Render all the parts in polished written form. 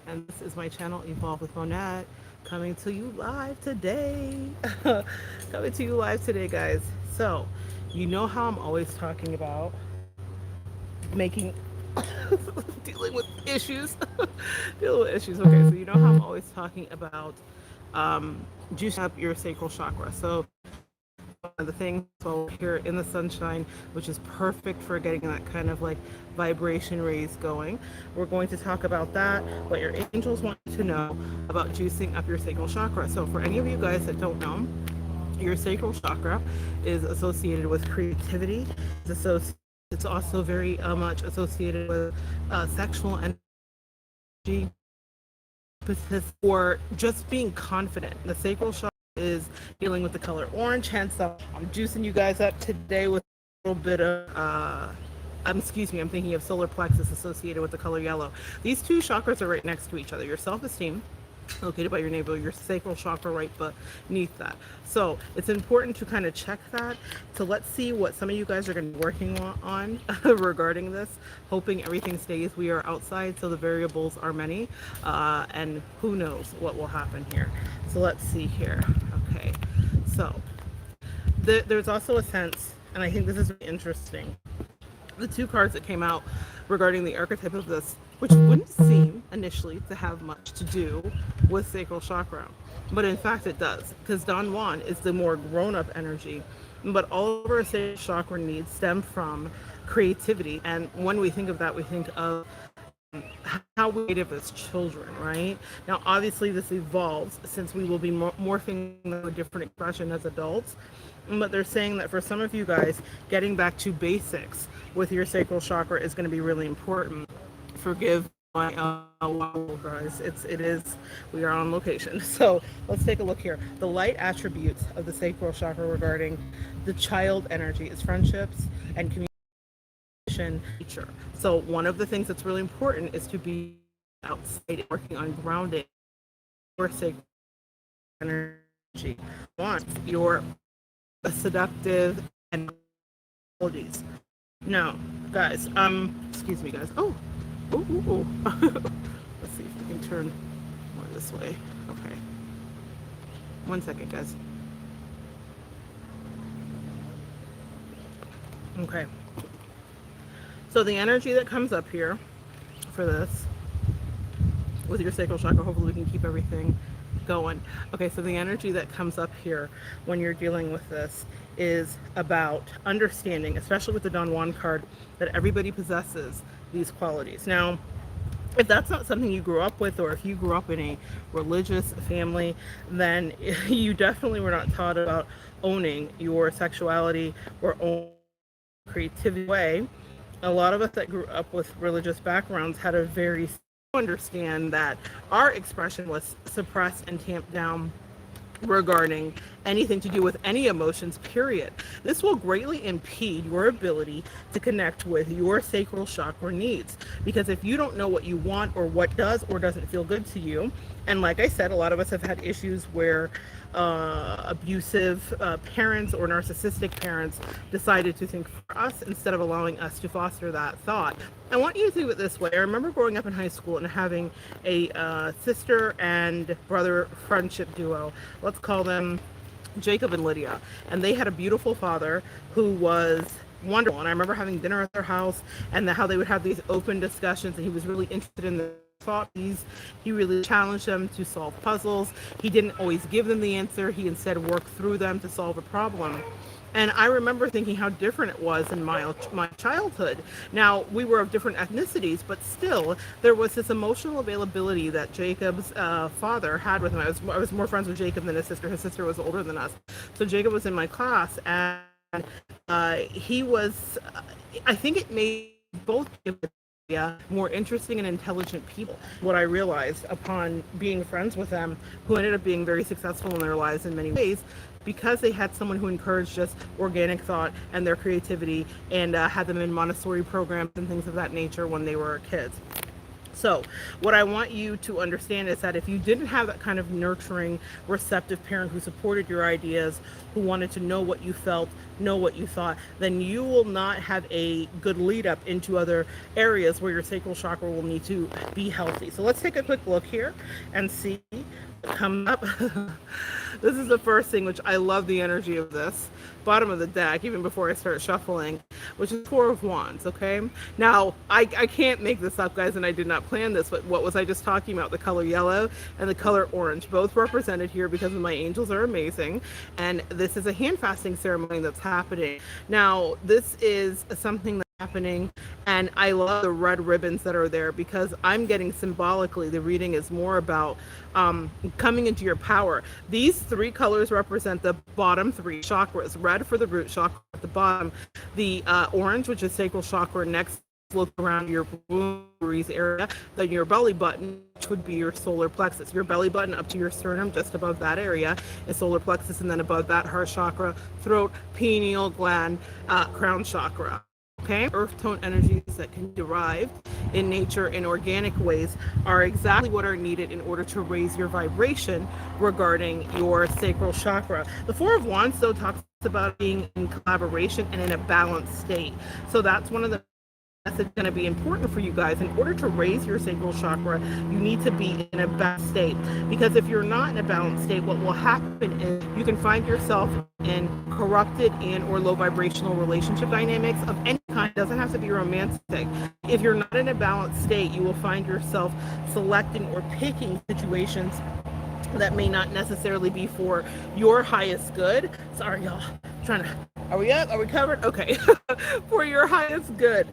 and this is my channel Evolve with Monette, coming to you live today. Coming to you live today, guys. So, you know how I'm always talking about making dealing with issues. Dealing with issues. Okay, so you know how I'm always talking about juicing up your sacral chakra. So one of the things while we're here in the sunshine, which is perfect for getting that kind of like vibration raise going. We're going to talk about that, what your angels want you to know about juicing up your sacral chakra. So for any of you guys that don't know, your sacral chakra is associated with creativity. It's also very much associated with sexual energy, or just being confident. The sacral chakra is dealing with the color orange, hence I'm juicing you guys up today with a little bit of excuse me, I'm thinking of solar plexus associated with the color yellow. These two chakras are right next to each other. Your self-esteem, located by your navel, your sacral chakra right beneath that. So it's important to kind of check that. So let's see what some of you guys are going to be working on regarding this, hoping everything stays. We are outside, so the variables are many, and who knows what will happen here. So let's see here. Okay, so there's also a sense, and I think this is really interesting, the two cards that came out regarding the archetype of this, which wouldn't seem initially to have much to do with sacral chakra, but in fact it does, because Don Juan is the more grown-up energy, but all of our sacral chakra needs stem from creativity, and when we think of that, we think of how we creative as children, right? Now, obviously, this evolves since we will be morphing into a different expression as adults. But they're saying that for some of you guys, getting back to basics with your sacral chakra is going to be really important. Forgive my wow, guys. It is. We are on location. So let's take a look here. The light attributes of the sacral chakra regarding the child energy is friendships and nature. So one of the things that's really important is to be outside working on grounding your sacred energy. Want your seductive and qualities. Now, guys, excuse me, guys. Oh, ooh. Let's see if we can turn more this way. Okay. 1 second, guys. Okay. So the energy that comes up here for this with your sacral chakra, hopefully we can keep everything going. Okay, so the energy that comes up here when you're dealing with this is about understanding, especially with the Don Juan card, that everybody possesses these qualities. Now, if that's not something you grew up with, or if you grew up in a religious family, then you definitely were not taught about owning your sexuality or owning creativity way. A lot of us that grew up with religious backgrounds had a very understand that our expression was suppressed and tamped down regarding anything to do with any emotions, period. This will greatly impede your ability to connect with your sacral chakra needs. Because if you don't know what you want or what does or doesn't feel good to you, and like I said, a lot of us have had issues where abusive parents or narcissistic parents decided to think for us instead of allowing us to foster that thought. I want you to think of it this way. I remember growing up in high school and having a sister and brother friendship duo. Let's call them Jacob and Lydia. And they had a beautiful father who was wonderful. And I remember having dinner at their house and how they would have these open discussions, and he was really interested in the thought. He really challenged them to solve puzzles. He didn't always give them the answer. He instead worked through them to solve a problem. And I remember thinking how different it was in my childhood. Now, we were of different ethnicities, but still, there was this emotional availability that Jacob's father had with him. I was more friends with Jacob than his sister. His sister was older than us. So Jacob was in my class, and he was, I think it made both more interesting and intelligent people. What I realized upon being friends with them, who ended up being very successful in their lives in many ways, because they had someone who encouraged just organic thought and their creativity, and had them in Montessori programs and things of that nature when they were kids. So, what I want you to understand is that if you didn't have that kind of nurturing, receptive parent who supported your ideas, who wanted to know what you felt, know what you thought, then you will not have a good lead up into other areas where your sacral chakra will need to be healthy. So, let's take a quick look here and see what comes up. This is the first thing, which I love the energy of this. Bottom of the deck, even before I start shuffling, which is Four of Wands, okay? Now, I can't make this up, guys, and I did not plan this, but what was I just talking about? The color yellow and the color orange, both represented here because my angels are amazing, and this is a hand fasting ceremony that's happening. Now, this is something that's happening, and I love the red ribbons that are there because I'm getting symbolically, the reading is more about coming into your power. These three colors represent the bottom three chakras. Red for the root chakra at the bottom, the orange, which is sacral chakra. Next, look around your ovaries area, then your belly button, which would be your solar plexus. Your belly button up to your sternum, just above that area, is solar plexus, and then above that, heart chakra, throat, pineal gland, crown chakra. Okay, earth tone energies that can be derived in nature in organic ways are exactly what are needed in order to raise your vibration regarding your sacral chakra. The Four of Wands, though, talks about being in collaboration and in a balanced state. So that's one of the that's going to be important for you guys. In order to raise your sacral chakra, you need to be in a balanced state, because if you're not in a balanced state, what will happen is you can find yourself in corrupted and or low vibrational relationship dynamics of any kind. It doesn't have to be romantic. If you're not in a balanced state, you will find yourself selecting or picking situations that may not necessarily be for your highest good. Sorry, y'all. Are we up? Are we covered? Okay. For your highest good.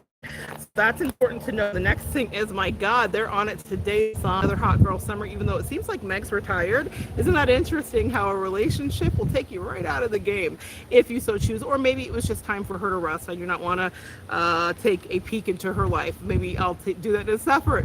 So that's important to know. The next thing is, my God, they're on it today. Another hot girl summer, even though it seems like Meg's retired. Isn't that interesting how a relationship will take you right out of the game if you so choose? Or maybe it was just time for her to rest. I do not want to take a peek into her life. Maybe I'll do that in a separate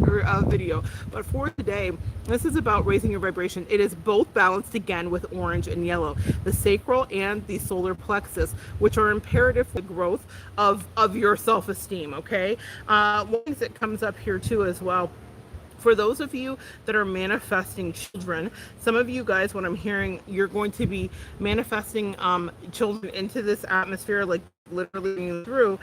video. But for today, this is about raising your vibration. It is both balanced again with orange and yellow, the sacral and the solar plexus, which are imperative for the growth of your self-esteem. Okay, one thing that comes up here too as well, for those of you that are manifesting children, some of you guys, what I'm hearing, you're going to be manifesting children into this atmosphere, like literally through,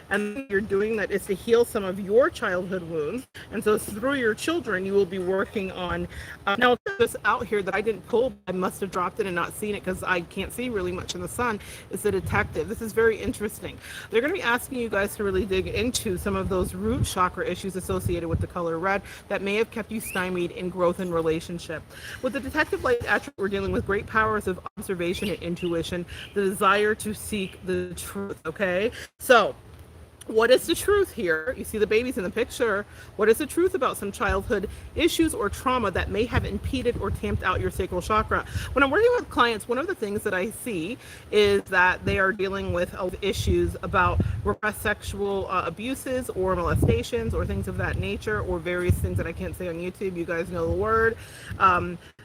and you're doing that is to heal some of your childhood wounds. And so through your children, you will be working on now this out here that I didn't pull, I must have dropped it and not seen it because I can't see really much in the sun, is the detective. This is very interesting. They're going to be asking you guys to really dig into some of those root chakra issues associated with the color red that may have kept you stymied in growth and relationship. With the detective light attribute, we're dealing with great powers of observation and intuition, the desire to seek the truth. Okay, so what is the truth here? You see the babies in the picture. What is the truth about some childhood issues or trauma that may have impeded or tamped out your sacral chakra? When I'm working with clients, one of the things that I see is that they are dealing with issues about repressed sexual abuses or molestations or things of that nature, or various things that I can't say on YouTube. You guys know the word.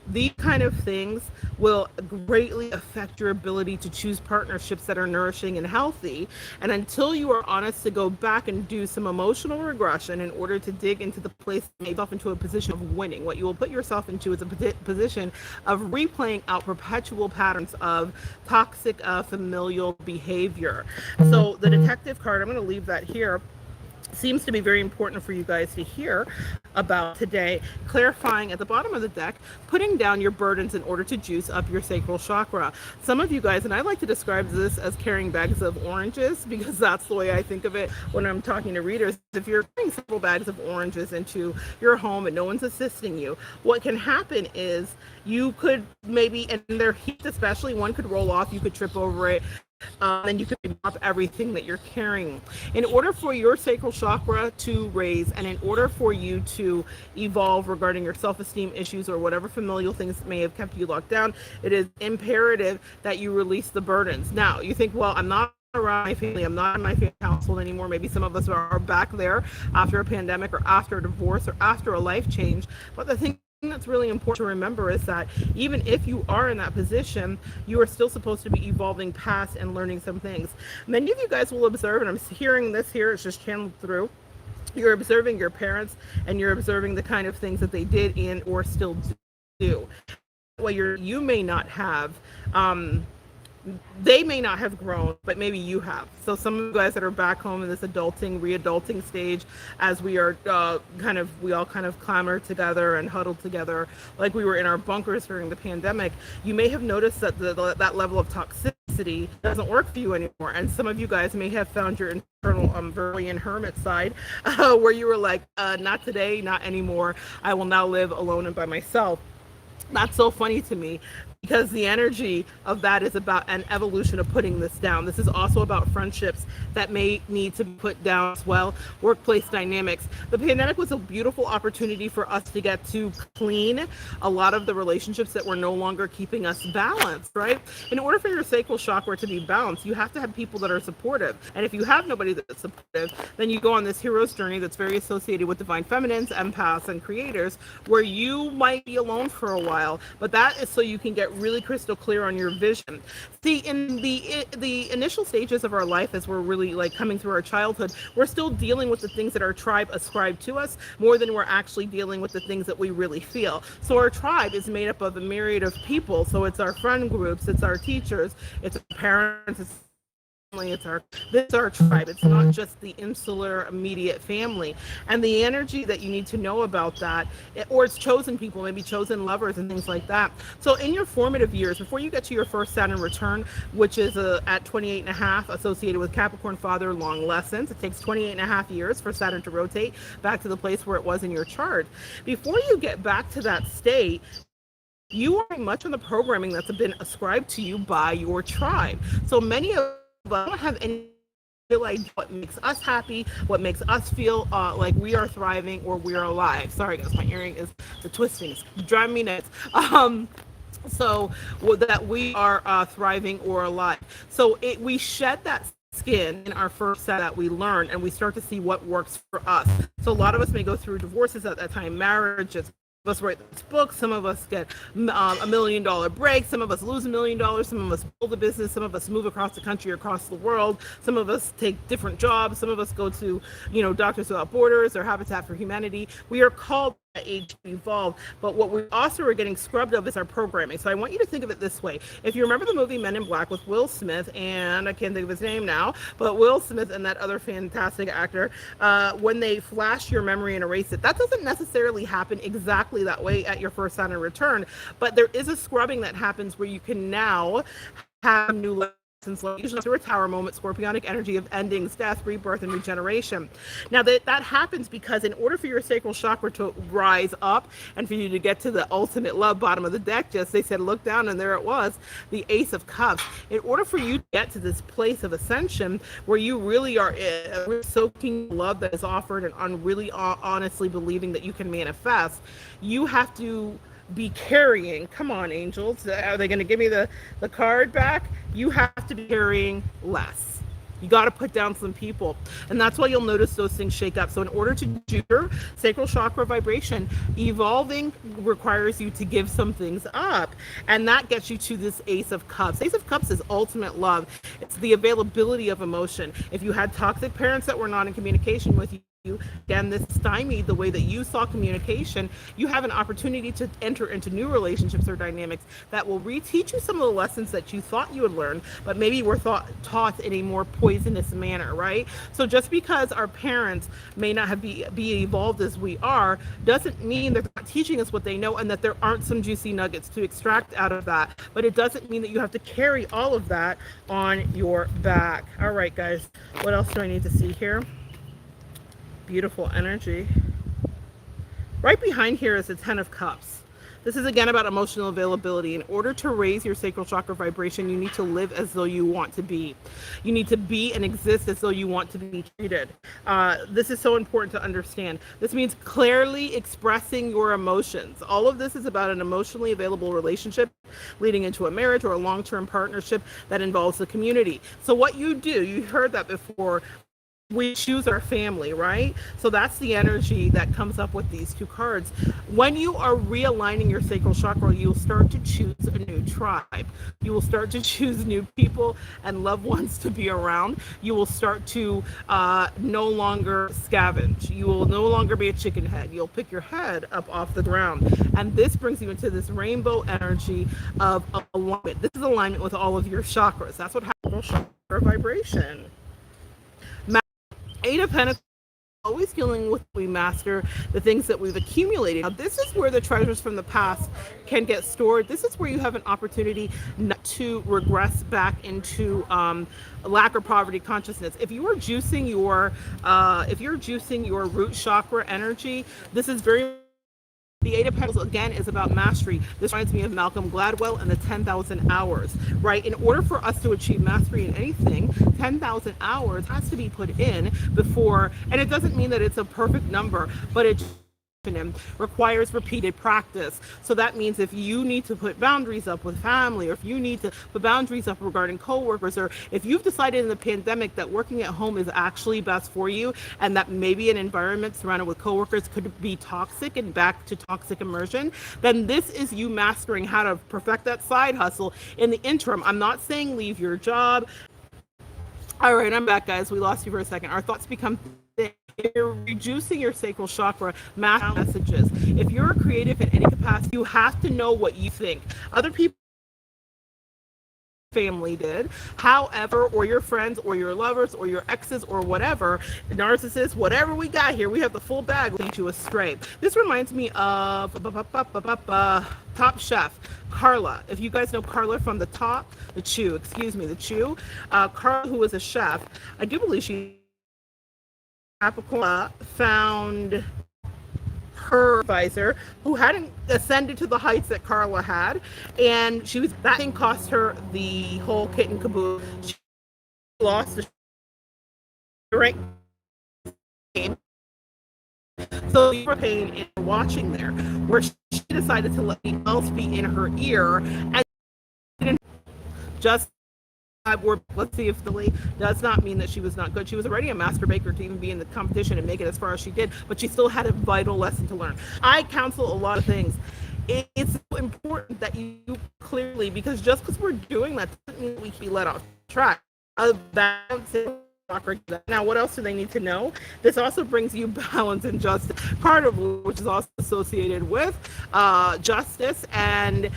These kind of things will greatly affect your ability to choose partnerships that are nourishing and healthy. And until you are honest to go back and do some emotional regression in order to dig into the place, yourself into a position of winning, what you will put yourself into is a position of replaying out perpetual patterns of toxic familial behavior. So the detective card, I'm going to leave that here, seems to be very important for you guys to hear about today, clarifying at the bottom of the deck, putting down your burdens in order to juice up your sacral chakra. Some of you guys, and I like to describe this as carrying bags of oranges, because that's the way I think of it when I'm talking to readers. If you're carrying several bags of oranges into your home and no one's assisting you, what can happen is you could maybe, and they're heat especially, one could roll off, you could trip over it, and you can drop everything that you're carrying. In order for your sacral chakra to raise, and in order for you to evolve regarding your self-esteem issues or whatever familial things may have kept you locked down, it is imperative that you release the burdens. Now, you think, well, I'm not around my family, I'm not in my family household anymore. Maybe some of us are back there after a pandemic or after a divorce or after a life change. But the thing that's really important to remember is that even if you are in that position, you are still supposed to be evolving past and learning some things. Many of you guys will observe, and I'm hearing this here, it's just channeled through, You're observing your parents, and you're observing the kind of things that they did and or still do. Well, you may not have, they may not have grown, but maybe you have. So some of you guys that are back home in this adulting, re-adulting stage, as we are we all kind of clamor together and huddle together, like we were in our bunkers during the pandemic. You may have noticed that that level of toxicity doesn't work for you anymore. And some of you guys may have found your internal Verlian hermit side, where you were like, not today, not anymore. I will now live alone and by myself. That's so funny to me, because the energy of that is about an evolution of putting this down. This is also about friendships that may need to be put down as well, workplace dynamics. The pandemic was a beautiful opportunity for us to get to clean a lot of the relationships that were no longer keeping us balanced, right? In order for your sacral chakra to be balanced, you have to have people that are supportive. And if you have nobody that's supportive, then you go on this hero's journey that's very associated with divine feminines, empaths, and creators, where you might be alone for a while, but that is so you can get really crystal clear on your vision. See, in the initial stages of our life, as we're really like coming through our childhood, we're still dealing with the things that our tribe ascribed to us more than we're actually dealing with the things that we really feel. So our tribe is made up of a myriad of people. So it's our friend groups, it's our teachers, it's our parents, it's this is our tribe. It's not just the insular immediate family. And the energy that you need to know about that, or it's chosen people, maybe chosen lovers and things like that. So in your formative years, before you get to your first Saturn return, which is at 28 and a half, associated with Capricorn father long lessons, it takes 28 and a half years for Saturn to rotate back to the place where it was in your chart. Before you get back to that state, you are much on the programming that's been ascribed to you by your tribe. So many of us don't have any real idea what makes us happy, what makes us feel like we are thriving or we're alive. Sorry guys, my earring is the twisting. It's driving me nuts. So that we are thriving or alive. So we shed that skin in our first set that we learn, and we start to see what works for us. So a lot of us may go through divorces at that time, marriages. Some of us write this book, some of us get $1 million break, some of us lose $1 million, some of us build a business, some of us move across the country, across the world, some of us take different jobs, some of us go to, Doctors Without Borders or Habitat for Humanity. We are called at age to evolve, but what we also are getting scrubbed of is our programming. So I want you to think of it this way. If you remember the movie Men in Black with Will Smith, and I can't think of his name now, but Will Smith and that other fantastic actor, when they flash your memory and erase it, that doesn't necessarily happen exactly that way at your first Saturn return, but there is a scrubbing that happens where you can now have new lessons, usually through a tower moment, scorpionic energy of endings, death, rebirth, and regeneration. Now that happens because in order for your sacral chakra to rise up and for you to get to the ultimate love, bottom of the deck, just they said look down and there it was, the Ace of Cups. In order for you to get to this place of ascension where you really are soaking love that is offered and really honestly believing that you can manifest, you have to be carrying, come on angels, are they going to give me the card back? You have to be carrying less. You got to put down some people, and that's why you'll notice those things shake up. So in order to do your sacral chakra vibration, evolving requires you to give some things up, and that gets you to this Ace of Cups. Ace of Cups is ultimate love. It's the availability of emotion. If you had toxic parents that were not in communication with you, again, this stymied the way that you saw communication, you have an opportunity to enter into new relationships or dynamics that will reteach you some of the lessons that you thought you would learn, but maybe were taught in a more poisonous manner, right? So just because our parents may not have be evolved as we are, doesn't mean they're not teaching us what they know and that there aren't some juicy nuggets to extract out of that. But it doesn't mean that you have to carry all of that on your back. All right, guys, what else do I need to see here? Beautiful energy. Right behind here is the Ten of Cups. This is again about emotional availability. In order to raise your sacral chakra vibration, you need to live as though you want to be. You need to be and exist as though you want to be treated. This is so important to understand. This means clearly expressing your emotions. All of this is about an emotionally available relationship leading into a marriage or a long-term partnership that involves the community. So what you do, you heard that before, we choose our family, right? So that's the energy that comes up with these two cards. When you are realigning your sacral chakra, you'll start to choose a new tribe. You will start to choose new people and loved ones to be around. You will start to no longer scavenge. You will no longer be a chicken head. You'll pick your head up off the ground. And this brings you into this rainbow energy of alignment. This is alignment with all of your chakras. That's what happens with chakra vibration. Eight of Pentacles, always dealing with we master the things that we've accumulated. Now, this is where the treasures from the past can get stored. This is where you have an opportunity not to regress back into lack or poverty consciousness. If you are juicing your root chakra energy, this is very. The Eight of Pentacles, again, is about mastery. This reminds me of Malcolm Gladwell and the 10,000 hours, right? In order for us to achieve mastery in anything, 10,000 hours has to be put in before, and it doesn't mean that it's a perfect number, but it requires repeated practice. So that means if you need to put boundaries up with family, or if you need to put boundaries up regarding coworkers, or if you've decided in the pandemic that working at home is actually best for you, and that maybe an environment surrounded with coworkers could be toxic and back to toxic immersion, then this is you mastering how to perfect that side hustle in the interim. I'm not saying leave your job. All right, I'm back, guys. We lost you for a second. Our thoughts become thick. If you're reducing your sacral chakra, mass messages. If you're a creative in any capacity, you have to know what you think. Other people, family did, however, or your friends or your lovers or your exes or whatever, narcissists, whatever we got here, we have the full bag, lead you astray. This reminds me of Top Chef, Carla. If you guys know Carla from the Chew, Carla, who was a chef, I do believe she found her advisor who hadn't ascended to the heights that Carla had, and that thing cost her the whole kit and caboodle. She lost the rank, so you were paying and watching there, where she decided to let the else be in her ear and didn't just. Let's see if the lead does not mean that she was not good. She was already a master baker to even be in the competition and make it as far as she did, but she still had a vital lesson to learn. I counsel a lot of things. It's so important that you clearly, because just because we're doing that doesn't mean we can be let off track. Now, what else do they need to know? This also brings you balance and justice, part of which is also associated with justice and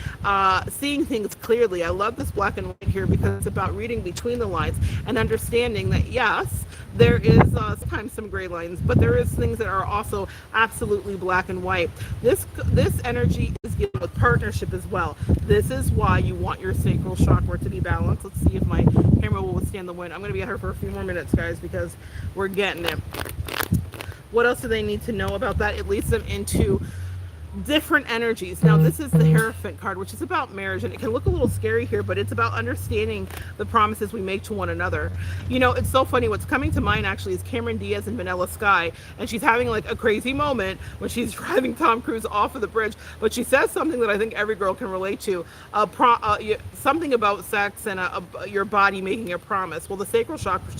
seeing things clearly. I love this black and white here because it's about reading between the lines and understanding that, yes, there is sometimes some gray lines, but there is things that are also absolutely black and white. This energy is dealing with partnership as well. This is why you want your sacral chakra to be balanced. Let's see if my camera will withstand the wind. I'm going to be at her for a few more minutes, guys, because we're getting it. What else do they need to know about that? It leads them into different energies. Now, this is the Harappan card, which is about marriage, and it can look a little scary here, but it's about understanding the promises we make to one another. You know, it's so funny. What's coming to mind actually is Cameron Diaz and Vanilla Sky, and she's having like a crazy moment when she's driving Tom Cruise off of the bridge, but she says something that I think every girl can relate to, something about sex and your body making a promise. Well, the sacral chakra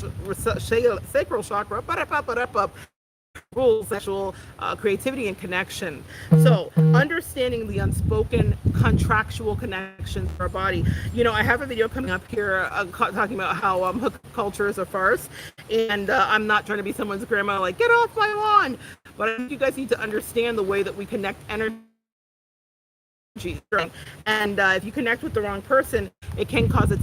rules sexual creativity and connection. So understanding the unspoken contractual connections for our body. You know, I have a video coming up here talking about how hookup culture is a farce, and I'm not trying to be someone's grandma like, get off my lawn, but I think you guys need to understand the way that we connect energy. And if you connect with the wrong person, it can cause a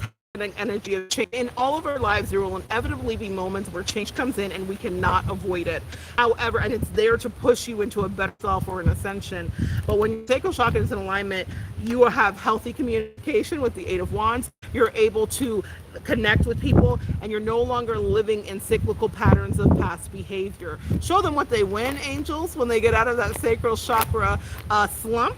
energy of change. In all of our lives, there will inevitably be moments where change comes in and we cannot avoid it. However, and it's there to push you into a better self or an ascension. But when your sacral chakra is in alignment, you will have healthy communication with the Eight of Wands. You're able to connect with people, and you're no longer living in cyclical patterns of past behavior. Show them what they win, angels, when they get out of that sacral chakra slump.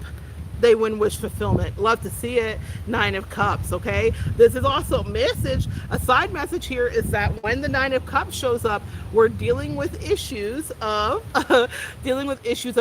they win wish fulfillment. Love to see it. Nine of Cups, okay? This is also a message. A side message here is that when the Nine of Cups shows up, we're dealing with issues of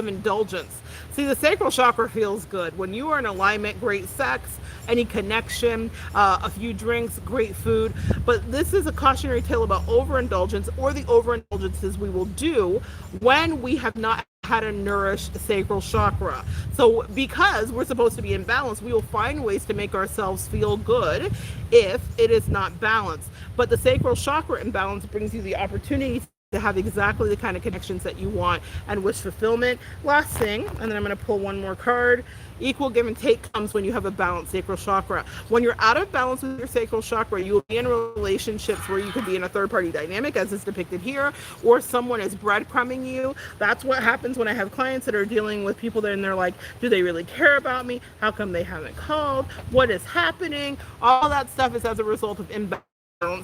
indulgence. See, the sacral chakra feels good. When you are in alignment, great sex, any connection, a few drinks, great food. But this is a cautionary tale about overindulgence, or the overindulgences we will do when we have not had a nourished sacral chakra. So because we're supposed to be in balance, we will find ways to make ourselves feel good if it is not balanced. But the sacral chakra imbalance brings you the opportunity to have exactly the kind of connections that you want and wish fulfillment. Last thing, and then I'm going to pull one more card. Equal give and take comes when you have a balanced sacral chakra. When you're out of balance with your sacral chakra, you will be in relationships where you could be in a third party dynamic, as is depicted here, or someone is breadcrumbing you. That's what happens when I have clients that are dealing with people that, and they're like, do they really care about me? How come they haven't called? What is happening? All that stuff is as a result of imbalance.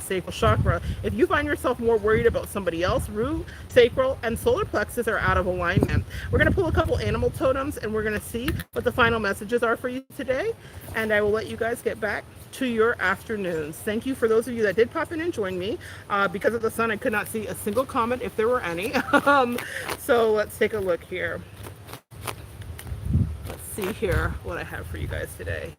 Sacral chakra. If you find yourself more worried about somebody else, root, sacral, and solar plexus are out of alignment. We're going to pull a couple animal totems and we're going to see what the final messages are for you today. And I will let you guys get back to your afternoons. Thank you for those of you that did pop in and join me. Because of the sun, I could not see a single comment if there were any. So let's take a look here. Let's see here what I have for you guys today.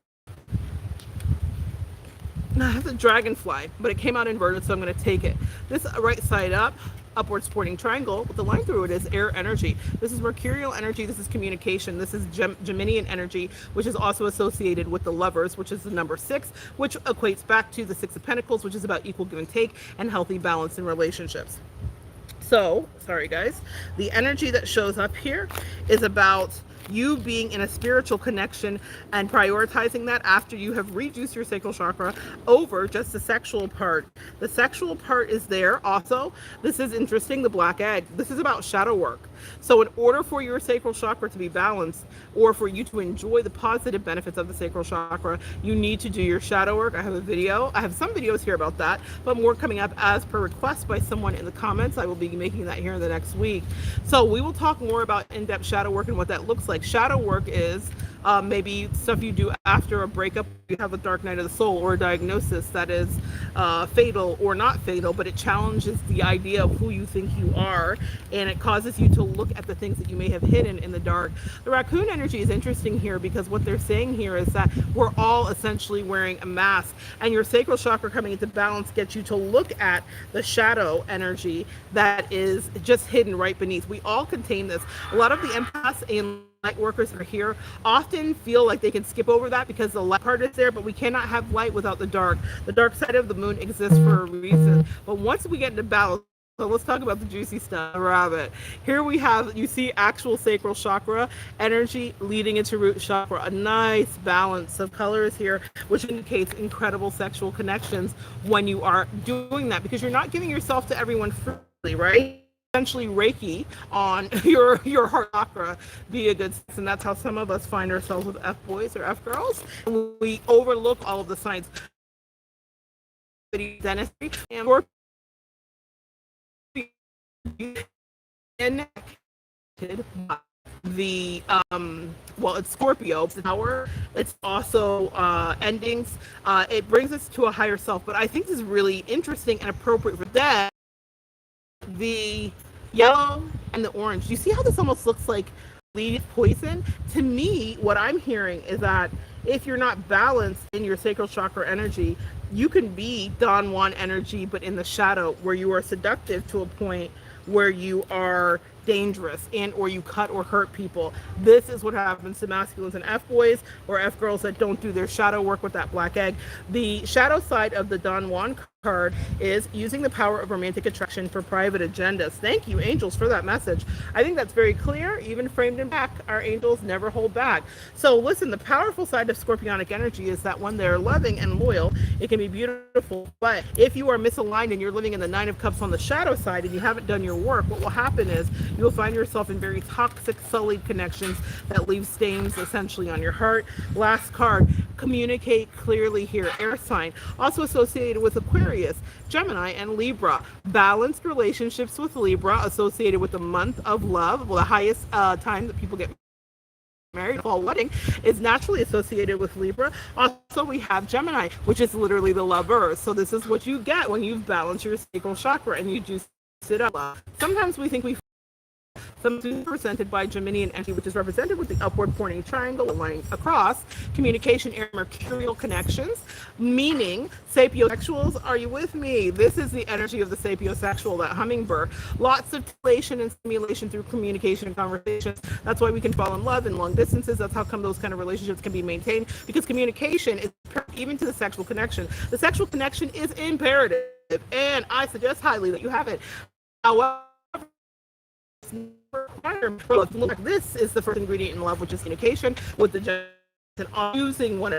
I have the dragonfly, but it came out inverted, so I'm going to take it. This right side up, upward supporting triangle with the line through it is air energy. This is mercurial energy. This is communication. This is Geminian energy, which is also associated with the lovers, which is the number 6, which equates back to the 6 of Pentacles, which is about equal give and take and healthy balance in relationships. So, sorry guys, the energy that shows up here is about you being in a spiritual connection and prioritizing that after you have reduced your sacral chakra over just the sexual part. The sexual part is there also. This is interesting, the black egg. This is about shadow work. So in order for your sacral chakra to be balanced, or for you to enjoy the positive benefits of the sacral chakra, you need to do your shadow work. I have a video. I have some videos here about that, but more coming up as per request by someone in the comments. I will be making that here in the next week. So we will talk more about in-depth shadow work and what that looks like. Shadow work is maybe stuff you do after a breakup, you have a dark night of the soul, or a diagnosis that is fatal or not fatal, but it challenges the idea of who you think you are, and it causes you to look at the things that you may have hidden in the dark. The raccoon energy is interesting here because what they're saying here is that we're all essentially wearing a mask, and your sacral chakra coming into balance gets you to look at the shadow energy that is just hidden right beneath. We all contain this. A lot of the empaths and light workers are here often feel like they can skip over that because the light part is there, but we cannot have light without the dark. The dark side of the moon exists for a reason. But once we get into balance, so let's talk about the juicy stuff. Rabbit. Here we have, you see actual sacral chakra energy leading into root chakra. A nice balance of colors here, which indicates incredible sexual connections when you are doing that, because you're not giving yourself to everyone freely, right? Essentially Reiki on your heart chakra be a good sense, and that's how some of us find ourselves with F boys or F girls. We overlook all of the signs. Dentistry and the well, it's Scorpio, it's power, it's also endings. It brings us to a higher self, but I think this is really interesting and appropriate for that. The yellow and the orange, you see how this almost looks like leaf poison? To me, what I'm hearing is that if you're not balanced in your sacral chakra energy, you can be Don Juan energy, but in the shadow, where you are seductive to a point where you are dangerous and or you cut or hurt people. This is what happens to masculines and F boys or F girls that don't do their shadow work with that black egg. The shadow side of the Don Juan card is using the power of romantic attraction for private agendas. Thank you, angels, for that message. I think that's very clear. Even framed in back, our angels never hold back. So listen, the powerful side of scorpionic energy is that when they're loving and loyal, it can be beautiful. But if you are misaligned and you're living in the 9 of Cups on the shadow side and you haven't done your work, what will happen is you'll find yourself in very toxic, sullied connections that leave stains essentially on your heart. Last card, communicate clearly here. Air sign, also associated with Aquarius, Gemini, and Libra. Balanced relationships with Libra, associated with the month of love, well, the highest time that people get married, fall wedding, is naturally associated with Libra. Also, we have Gemini, which is literally the lovers. So this is what you get when you've balanced your sacral chakra and you do sit up. Sometimes we think we sometimes represented by Geminian energy, which is represented with the upward pointing triangle lying across, communication and mercurial connections, meaning sapiosexuals, are you with me? This is the energy of the sapiosexual, that hummingbird. Lots of stimulation and stimulation through communication and conversations. That's why we can fall in love in long distances. That's how come those kind of relationships can be maintained, because communication is even to the sexual connection. The sexual connection is imperative, and I suggest highly that you have it. However, this is the first ingredient in love, which is communication with the using one.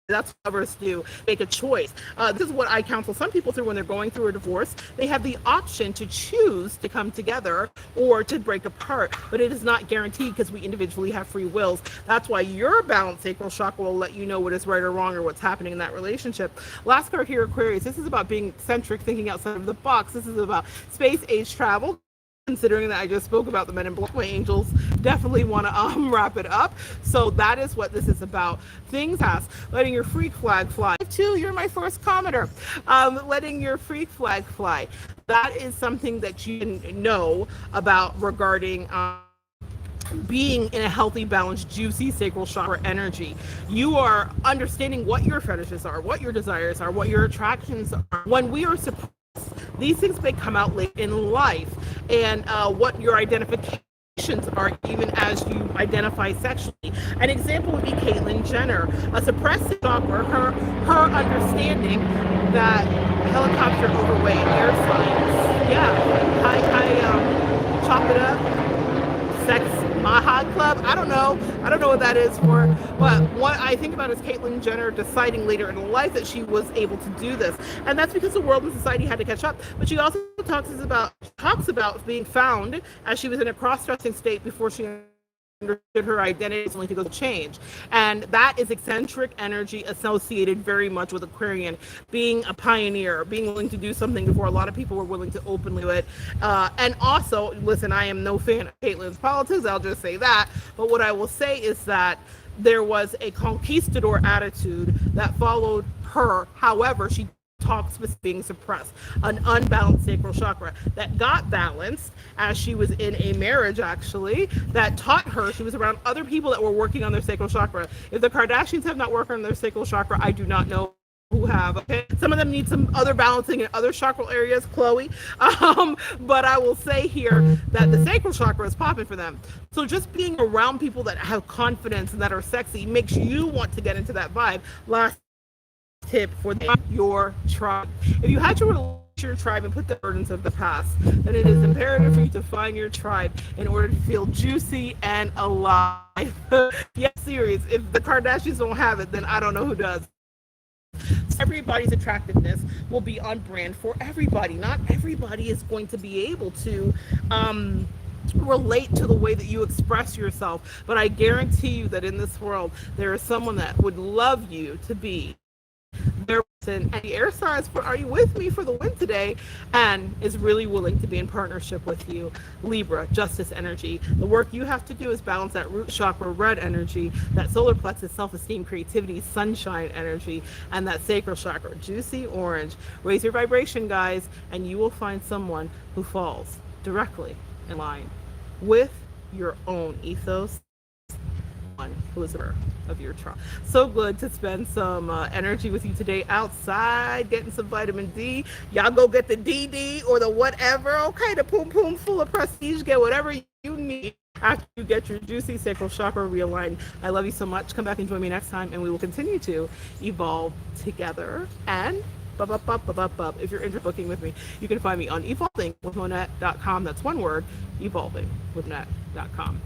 That's what lovers do. Make a choice. This is what I counsel some people through when they're going through a divorce. They have the option to choose to come together or to break apart, but it is not guaranteed because we individually have free wills. That's why your balanced sacral chakra will let you know what is right or wrong or what's happening in that relationship. Last card here, Aquarius. This is about being eccentric, thinking outside of the box. This is about space-age travel. Considering that I just spoke about the men in black, my angels definitely want to wrap it up. So that is what this is about. Things pass, letting your freak flag fly. Too, you're my first commenter. Letting your freak flag fly. That is something that you can know about regarding being in a healthy, balanced, juicy sacral chakra energy. You are understanding what your fetishes are, what your desires are, what your attractions are. When we are suppressed, these things may come out late in life, and what your identifications are even as you identify sexually. An example would be Caitlyn Jenner, a suppressed chakra, her understanding that helicopter overweight, air signs, chop it up, sex Mahad Club. I don't know what that is for, but what I think about is Caitlyn Jenner deciding later in life that she was able to do this, and that's because the world and society had to catch up. But she also talks about being found as she was in a cross-dressing state before she understood her identity is only to go change, and that is eccentric energy associated very much with Aquarian, being a pioneer, being willing to do something before a lot of people were willing to openly do it. And also, listen, I am no fan of Caitlyn's politics, I'll just say that, but what I will say is that there was a conquistador attitude that followed her. However, she talks with being suppressed, an unbalanced sacral chakra that got balanced as she was in a marriage, actually, that taught her. She was around other people that were working on their sacral chakra. If the Kardashians have not worked on their sacral chakra, I do not know who have. Okay, some of them need some other balancing in other chakral areas, Chloe, but I will say here that the sacral chakra is popping for them. So just being around people that have confidence and that are sexy makes you want to get into that vibe. Last tip for your tribe: if you had to relate your tribe and put the burdens of the past, then it is imperative for you to find your tribe in order to feel juicy and alive. Yes, serious. If the Kardashians don't have it, then I don't know who does. Everybody's attractiveness will be on brand for everybody. Not everybody is going to be able to relate to the way that you express yourself, but I guarantee you that in this world there is someone that would love you to be there. And the air signs, are you with me for the win today, and is really willing to be in partnership with you. Libra, justice energy. The work you have to do is balance that root chakra, red energy, that solar plexus, self-esteem, creativity, sunshine energy, and that sacral chakra, juicy orange. Raise your vibration, guys, and you will find someone who falls directly in line with your own ethos, one who is her of your tribe. So good to spend some energy with you today outside, getting some vitamin D. Y'all go get the DD or the whatever, okay, the poom poom full of prestige. Get whatever you need after you get your juicy sacral chakra realigned. I love you so much. Come back and join me next time, and we will continue to evolve together. And if you're interested in booking with me, you can find me on evolvingwithmonette.com. That's one word, evolvingwithmonette.com.